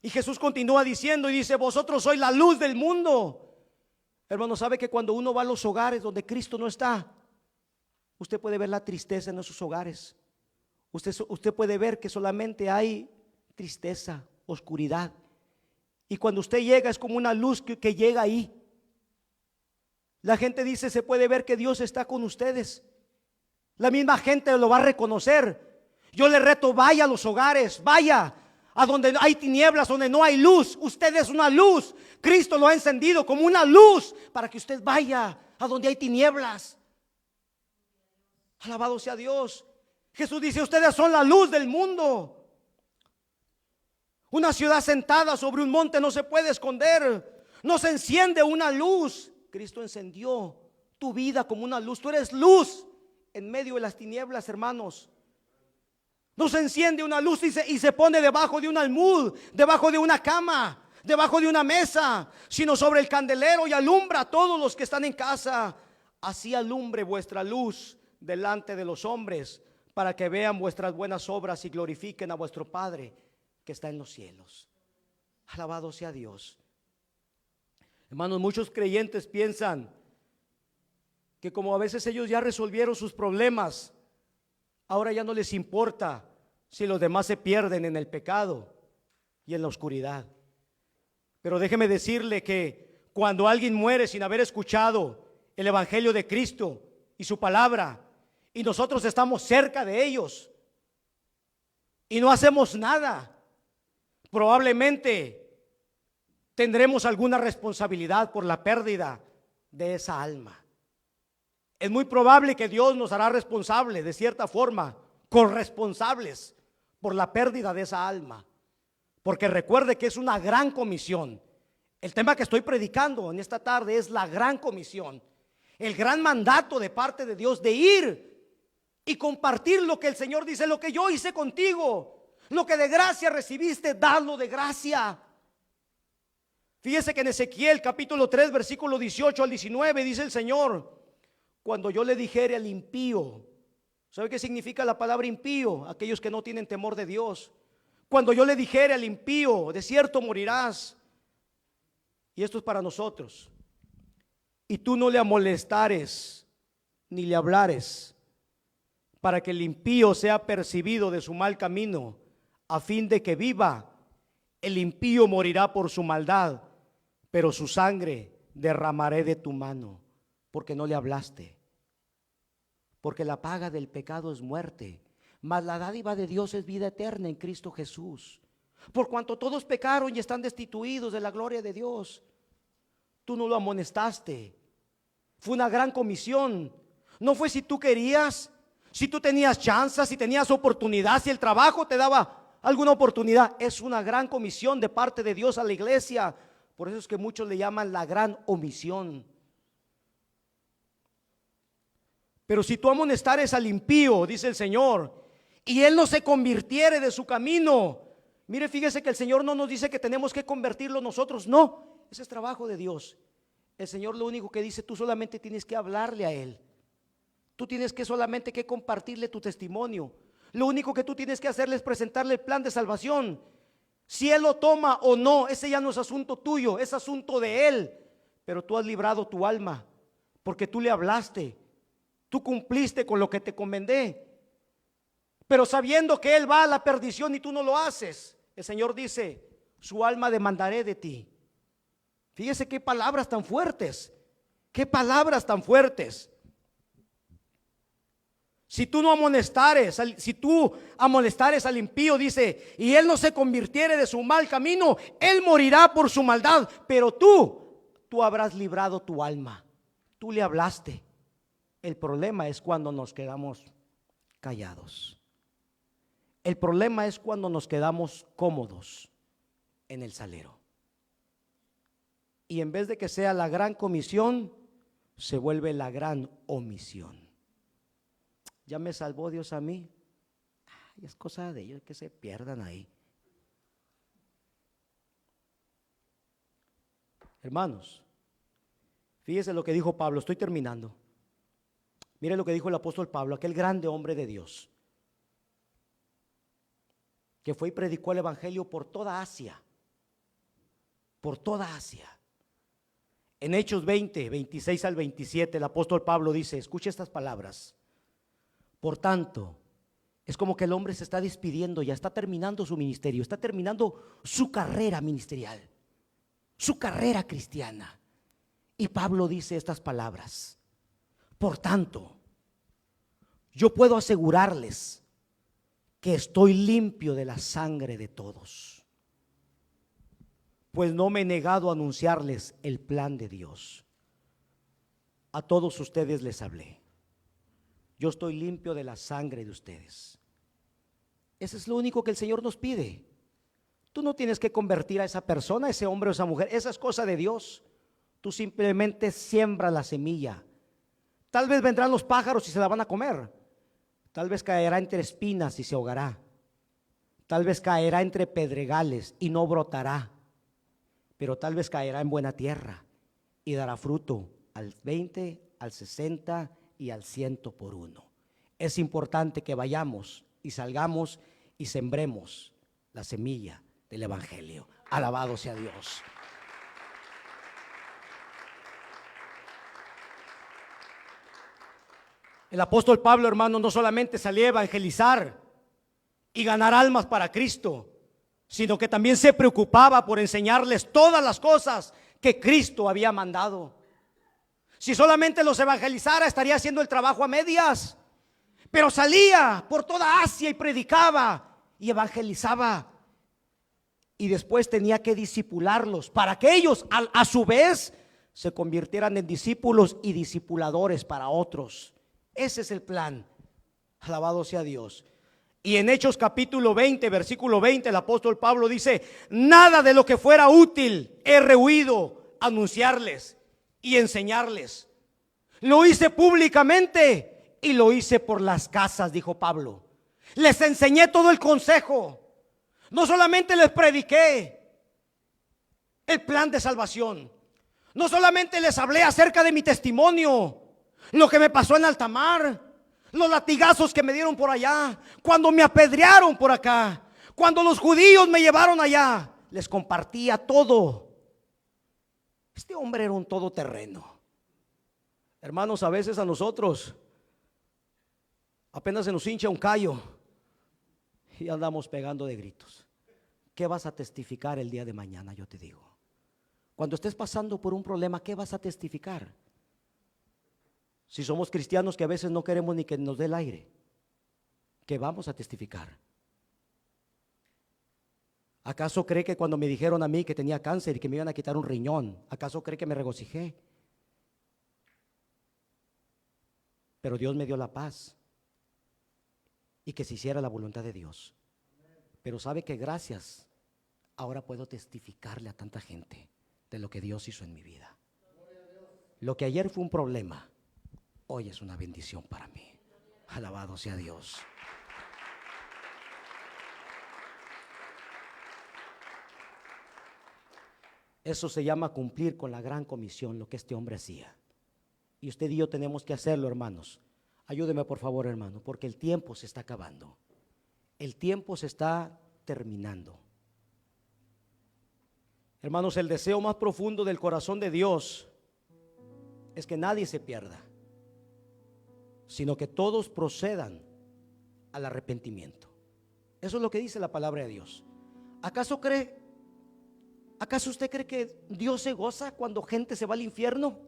Y Jesús continúa diciendo y dice: vosotros sois la luz del mundo. Hermano, ¿sabe que cuando uno va a los hogares donde Cristo no está, usted puede ver la tristeza en esos hogares? Usted puede ver que solamente hay tristeza, oscuridad. Y cuando usted llega es como una luz que llega ahí. La gente dice: se puede ver que Dios está con ustedes. La misma gente lo va a reconocer. Yo le reto: vaya a los hogares, vaya a donde hay tinieblas, donde no hay luz. Usted es una luz. Cristo lo ha encendido como una luz para que usted vaya a donde hay tinieblas. Alabado sea Dios. Jesús dice: ustedes son la luz del mundo. Una ciudad sentada sobre un monte no se puede esconder. No se enciende una luz. Cristo encendió tu vida como una luz. Tú eres luz en medio de las tinieblas, hermanos. No se enciende una luz y se pone debajo de un almud, debajo de una cama, debajo de una mesa, sino sobre el candelero y alumbra a todos los que están en casa. Así alumbre vuestra luz delante de los hombres, para que vean vuestras buenas obras y glorifiquen a vuestro Padre que está en los cielos. Alabado sea Dios. Hermanos, muchos creyentes piensan que como a veces ellos ya resolvieron sus problemas, ahora ya no les importa si los demás se pierden en el pecado y en la oscuridad. Pero déjeme decirle que cuando alguien muere sin haber escuchado el evangelio de Cristo y su palabra, y nosotros estamos cerca de ellos y no hacemos nada, probablemente tendremos alguna responsabilidad por la pérdida de esa alma. Es muy probable que Dios nos hará responsables, de cierta forma, corresponsables por la pérdida de esa alma. Porque recuerde que es una gran comisión. El tema que estoy predicando en esta tarde es la gran comisión, el gran mandato de parte de Dios de ir y compartir lo que el Señor dice: lo que yo hice contigo, lo que de gracia recibiste, dadlo de gracia. Fíjese que en Ezequiel capítulo 3 versículo 18 al 19 dice el Señor: cuando yo le dijere al impío. ¿Sabe qué significa la palabra impío? Aquellos que no tienen temor de Dios. Cuando yo le dijere al impío: de cierto morirás. Y esto es para nosotros. Y tú no le amolestares ni le hablares, para que el impío sea percibido de su mal camino, a fin de que viva. El impío morirá por su maldad, pero su sangre derramaré de tu mano, porque no le hablaste. Porque la paga del pecado es muerte, mas la dádiva de Dios es vida eterna en Cristo Jesús. Por cuanto todos pecaron y están destituidos de la gloria de Dios, tú no lo amonestaste. Fue una gran comisión. No fue si tú querías, si tú tenías chance, si tenías oportunidad, si el trabajo te daba alguna oportunidad. Es una gran comisión de parte de Dios a la iglesia. Por eso es que muchos le llaman la gran omisión. Pero si tú amonestares al impío, dice el Señor, y él no se convirtiere de su camino. Mire, fíjese que el Señor no nos dice que tenemos que convertirlo nosotros. No, ese es trabajo de Dios. El Señor lo único que dice: tú solamente tienes que hablarle a él. Tú tienes que solamente que compartirle tu testimonio. Lo único que tú tienes que hacerle es presentarle el plan de salvación. Si él lo toma o no, ese ya no es asunto tuyo, es asunto de él. Pero tú has librado tu alma, porque tú le hablaste. Tú cumpliste con lo que te encomendé. Pero sabiendo que él va a la perdición y tú no lo haces, el Señor dice: su alma demandaré de ti. Fíjese qué palabras tan fuertes. Qué palabras tan fuertes. Si tú amonestares al impío, dice, y él no se convirtiere de su mal camino, él morirá por su maldad. Pero tú habrás librado tu alma. Tú le hablaste. El problema es cuando nos quedamos callados. El problema es cuando nos quedamos cómodos en el salero. Y en vez de que sea la gran comisión, se vuelve la gran omisión. Ya me salvó Dios a mí. Ay, es cosa de ellos que se pierdan ahí. Hermanos, fíjese lo que dijo Pablo. Estoy terminando. Mire lo que dijo el apóstol Pablo, aquel grande hombre de Dios, que fue y predicó el evangelio por toda Asia. Por toda Asia. En Hechos 20, 26 al 27, el apóstol Pablo dice: escuche estas palabras. Por tanto, es como que el hombre se está despidiendo, ya está terminando su ministerio, está terminando su carrera ministerial, su carrera cristiana. Y Pablo dice estas palabras: por tanto, yo puedo asegurarles que estoy limpio de la sangre de todos, pues no me he negado a anunciarles el plan de Dios. A todos ustedes les hablé. Yo estoy limpio de la sangre de ustedes. Eso es lo único que el Señor nos pide. Tú no tienes que convertir a esa persona, a ese hombre o esa mujer. Esa es cosa de Dios. Tú simplemente siembra la semilla Tal vez vendrán los pájaros y se la van a comer. Tal vez caerá entre espinas y se ahogará. Tal vez caerá entre pedregales y no brotará. Pero tal vez caerá en buena tierra y dará fruto al 20, al 60 y al 100 por uno. Es importante que vayamos y salgamos y sembremos la semilla del evangelio. Alabado sea Dios. El apóstol Pablo, hermano, no solamente salía a evangelizar y ganar almas para Cristo, sino que también se preocupaba por enseñarles todas las cosas que Cristo había mandado. Si solamente los evangelizara, estaría haciendo el trabajo a medias. Pero salía por toda Asia y predicaba y evangelizaba. Y después tenía que discipularlos para que ellos a su vez se convirtieran en discípulos y discipuladores para otros. Ese es el plan. Alabado sea Dios. Y en Hechos capítulo 20, versículo 20, el apóstol Pablo dice: nada de lo que fuera útil he rehuido anunciarles y enseñarles. Lo hice públicamente y lo hice por las casas, dijo Pablo. Les enseñé todo el consejo. No solamente les prediqué el plan de salvación. No solamente les hablé acerca de mi testimonio, lo que me pasó en alta mar, los latigazos que me dieron por allá, cuando me apedrearon por acá, cuando los judíos me llevaron allá. Les compartía todo. Este hombre era un todoterreno. Hermanos, a veces a nosotros apenas se nos hincha un callo y andamos pegando de gritos. ¿Qué vas a testificar el día de mañana? Yo te digo, cuando estés pasando por un problema, ¿qué vas a testificar? Si somos cristianos que a veces no queremos ni que nos dé el aire, ¿qué vamos a testificar? ¿Acaso cree que cuando me dijeron a mí que tenía cáncer y que me iban a quitar un riñón, acaso cree que me regocijé? Pero Dios me dio la paz y que se hiciera la voluntad de Dios. Pero sabe que gracias, ahora puedo testificarle a tanta gente de lo que Dios hizo en mi vida. Lo que ayer fue un problema, hoy es una bendición para mí. Alabado sea Dios. Eso se llama cumplir con la gran comisión, lo que este hombre hacía. Y usted y yo tenemos que hacerlo, hermanos. Ayúdeme por favor, hermano, porque el tiempo se está acabando. El tiempo se está terminando. Hermanos, el deseo más profundo del corazón de Dios es que nadie se pierda, sino que todos procedan al arrepentimiento. Eso es lo que dice la palabra de Dios. ¿Acaso usted cree que Dios se goza cuando gente se va al infierno?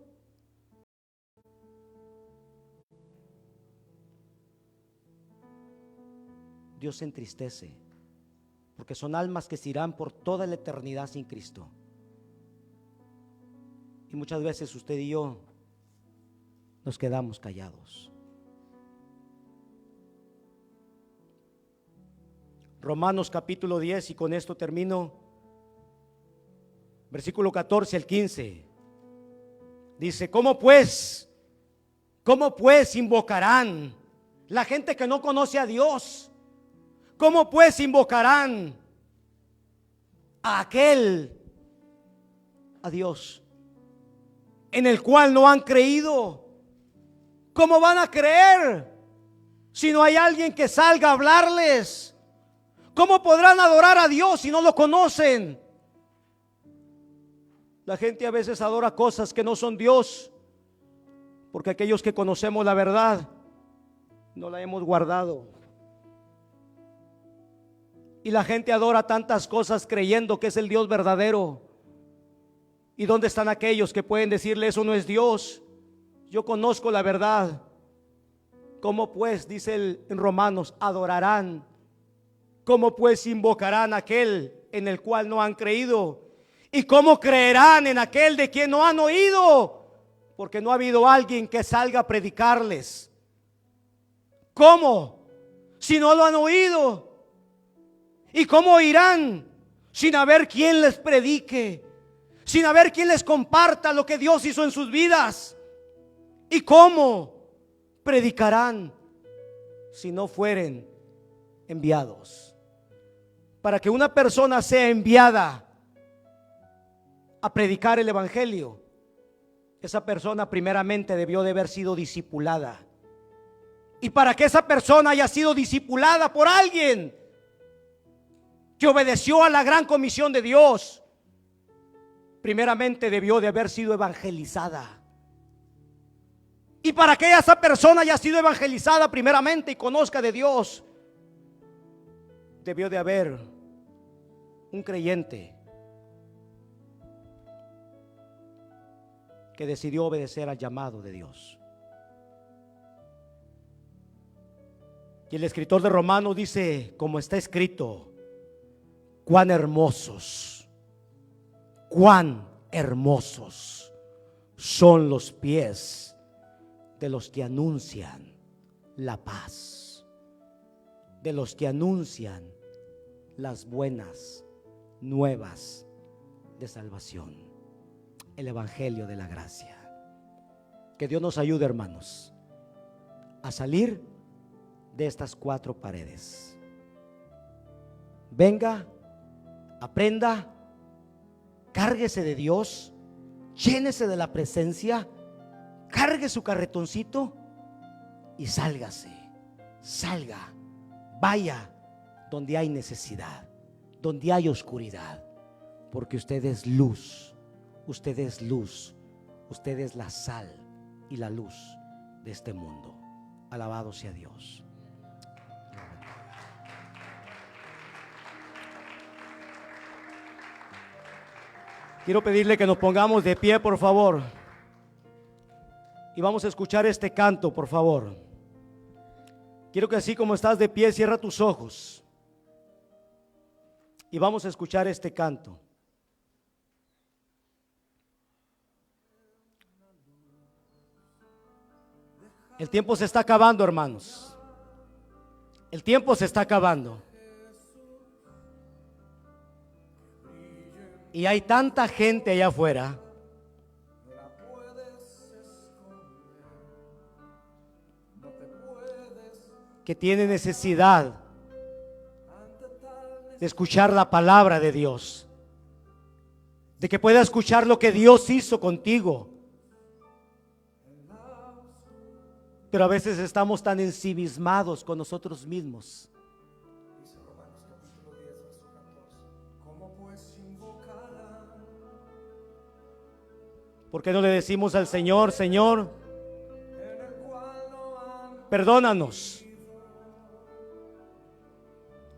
Dios se entristece porque son almas que se irán por toda la eternidad sin Cristo. Y muchas veces usted y yo nos quedamos callados. Romanos capítulo 10, y con esto termino, versículo 14 al 15. Dice: ¿Cómo pues invocarán la gente que no conoce a Dios? ¿Cómo pues invocarán a Dios, en el cual no han creído? ¿Cómo van a creer si no hay alguien que salga a hablarles? ¿Cómo podrán adorar a Dios si no lo conocen? La gente a veces adora cosas que no son Dios, porque aquellos que conocemos la verdad no la hemos guardado. Y la gente adora tantas cosas creyendo que es el Dios verdadero. ¿Y dónde están aquellos que pueden decirle: eso no es Dios? Yo conozco la verdad. ¿Cómo pues, dice en Romanos, adorarán? ¿Cómo pues invocarán a aquel en el cual no han creído? ¿Y cómo creerán en aquel de quien no han oído? Porque no ha habido alguien que salga a predicarles. ¿Cómo? Si no lo han oído. ¿Y cómo oirán sin haber quien les predique? Sin haber quien les comparta lo que Dios hizo en sus vidas. ¿Y cómo? predicarán si no fueren enviados? Para que una persona sea enviada a predicar el evangelio, esa persona primeramente debió de haber sido discipulada. Y para que esa persona haya sido discipulada por alguien que obedeció a la gran comisión de Dios, primeramente debió de haber sido evangelizada. Y para que esa persona haya sido evangelizada primeramente y conozca de Dios, debió de haber un creyente que decidió obedecer al llamado de Dios. Y el escritor de Romanos dice, como está escrito, cuán hermosos son los pies de los que anuncian la paz, de los que anuncian las buenas nuevas de salvación, el evangelio de la gracia. Que Dios nos ayude, hermanos, a salir de estas cuatro paredes. Venga, aprenda, cárguese de Dios, llénese de la presencia, cargue su carretoncito y sálgase, salga, vaya donde hay necesidad, donde hay oscuridad, porque usted es luz, usted es luz, usted es la sal y la luz de este mundo. Alabado sea Dios. Quiero pedirle que nos pongamos de pie, por favor, y vamos a escuchar este canto, por favor. Quiero que así como estás de pie, cierra tus ojos y vamos a escuchar este canto. El tiempo se está acabando, hermanos. El tiempo se está acabando. Y hay tanta gente allá afuera que tiene necesidad de escuchar la palabra de Dios, de que pueda escuchar lo que Dios hizo contigo. Pero a veces estamos tan ensimismados con nosotros mismos. ¿Por qué no le decimos al Señor, Señor, perdónanos?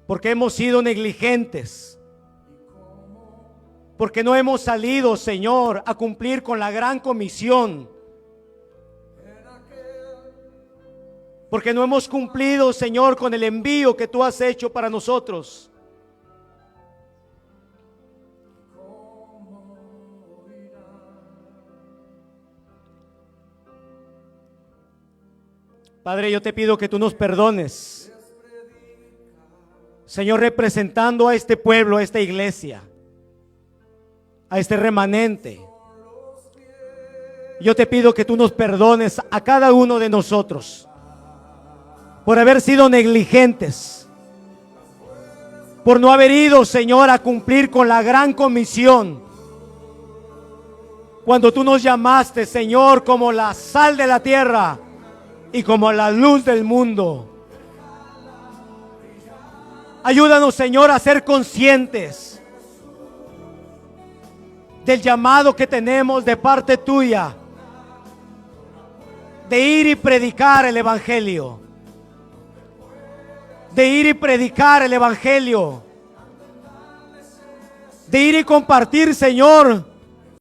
Porque hemos sido negligentes, porque no hemos salido, Señor, a cumplir con la gran comisión, porque no hemos cumplido, Señor, con el envío que tú has hecho para nosotros. Padre, yo te pido que tú nos perdones, Señor, representando a este pueblo, a esta iglesia, a este remanente. Yo te pido que tú nos perdones a cada uno de nosotros por haber sido negligentes, por no haber ido, Señor, a cumplir con la gran comisión. Cuando tú nos llamaste, Señor, como la sal de la tierra y como la luz del mundo. Ayúdanos, Señor, a ser conscientes del llamado que tenemos de parte tuya, de ir y predicar el evangelio, de ir y predicar el evangelio, de ir y compartir, Señor,